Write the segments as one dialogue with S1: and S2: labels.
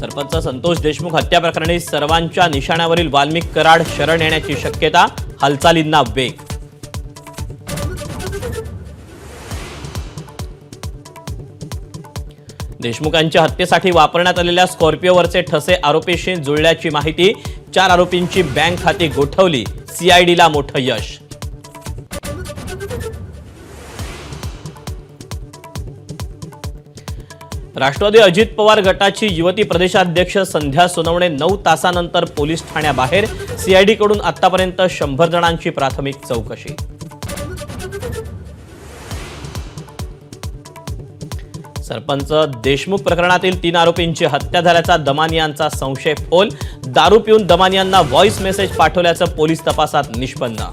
S1: सरपंच संतोष देशमुख हत्या प्रकरणी सर्वांच्या निशाण्यावरील वाल्मिक कराड शरण येण्याची शक्यता, हालचालींना वेग. देशमुखांच्या हत्येसाठी वापरण्यात आलेल्या स्कॉर्पिओवरचे ठसे आरोपीशी जुळल्याची माहिती, 4 आरोपींची बँक खाती गोठवली, सीआयडीला मोठं यश. राष्ट्रवादी अजित पवार गटाची युवती प्रदेशाध्यक्ष संध्या सोनवणे 9 तासानंतर पोलीस ठाण्याबाहेर, सीआयडीकडून आतापर्यंत 100 जणांची प्राथमिक चौकशी. सरपंच देशमुख प्रकरणातील 3 आरोपींची हत्या झाल्याचा दमानियांचा संशय फोल, दारू पिऊन दमानियांना व्हॉइस मेसेज पाठवल्याचं पोलीस तपासात निष्पन्न.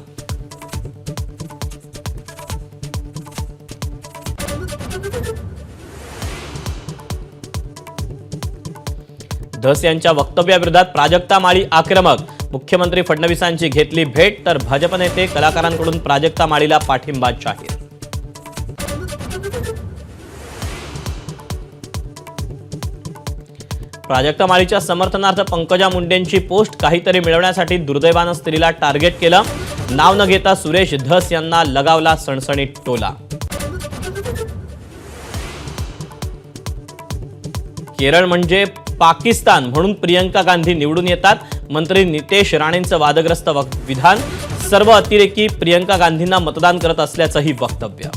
S1: धस यांच्या वक्तव्याविरोधात प्राजक्ता माळी आक्रमक, मुख्यमंत्री फडणवीसांची घेतली भेट, तर भाजप नेते कलाकारांकडून प्राजक्ता माळीला पाठिंबा जाहीर. प्राजक्ता माळीच्या समर्थनार्थ पंकजा मुंडेंची पोस्ट, काहीतरी मिळवण्यासाठी दुर्दैवानं स्त्रीला टार्गेट केलं, नाव न घेता सुरेश धस यांना लगावला सणसणीत टोला. केरळ म्हणजे पाकिस्तान म्हणून प्रियंका गांधी निवडून येतात, मंत्री नितेश राणेंचं वादग्रस्त विधान, सर्व अतिरेकी प्रियंका गांधींना मतदान करत असल्याचंही वक्तव्य.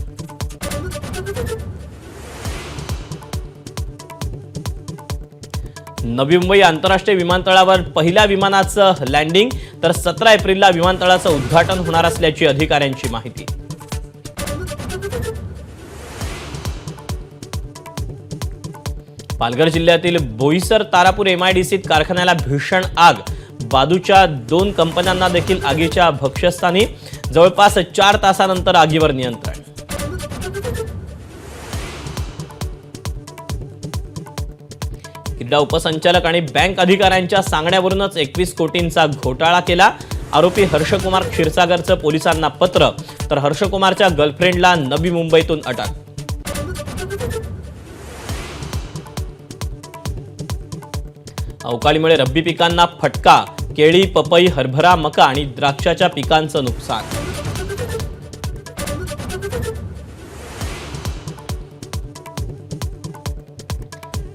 S1: नवी मुंबई आंतरराष्ट्रीय विमानतळावर पहिल्या विमानाचं लँडिंग, तर 17 एप्रिलला विमानतळाचं उद्घाटन होणार असल्याची अधिकाऱ्यांची माहिती. पालघर जिल्ह्यातील बोईसर तारापूर एमआयडीसीत कारखान्याला भीषण आग, बाजूच्या 2 कंपन्यांना देखील आगीच्या भक्ष्यस्थानी, जवळपास 4 तासानंतर आगीवर नियंत्रण. क्रीडा उपसंचालक आणि बँक अधिकाऱ्यांच्या सांगण्यावरूनच 21 कोटींचा घोटाळा केला, आरोपी हर्षकुमार क्षीरसागरचं पोलिसांना पत्र, तर हर्षकुमारच्या गर्लफ्रेंडला नवी मुंबईतून अटक. अवकाळीमुळे रब्बी पिकांना फटका, केळी, पपई, हरभरा, मका आणि द्राक्षाच्या पिकांचं नुकसान.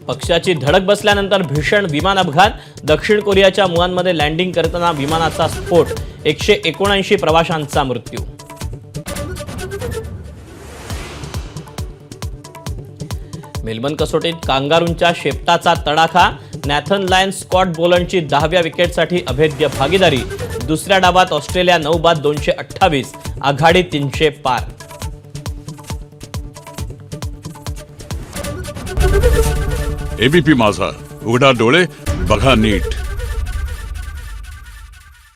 S1: पक्षाची धडक बसल्यानंतर भीषण विमान अपघात, दक्षिण कोरियाच्या मुहानमध्ये लँडिंग करताना विमानाचा स्फोट, 179 प्रवाशांचा मृत्यू. मेलबर्न कसोटीत कांगारूंच्या शेपटाचा तडाखा, नॅथन लायन स्कॉट बोलंडची 10व्या विकेटसाठी अभेद्य भागीदारी, दुसऱ्या डावात ऑस्ट्रेलिया 9 बाद 228, आघाडी 300 पार.
S2: एबीपी माझा, उघडा डोळे बघा नीट.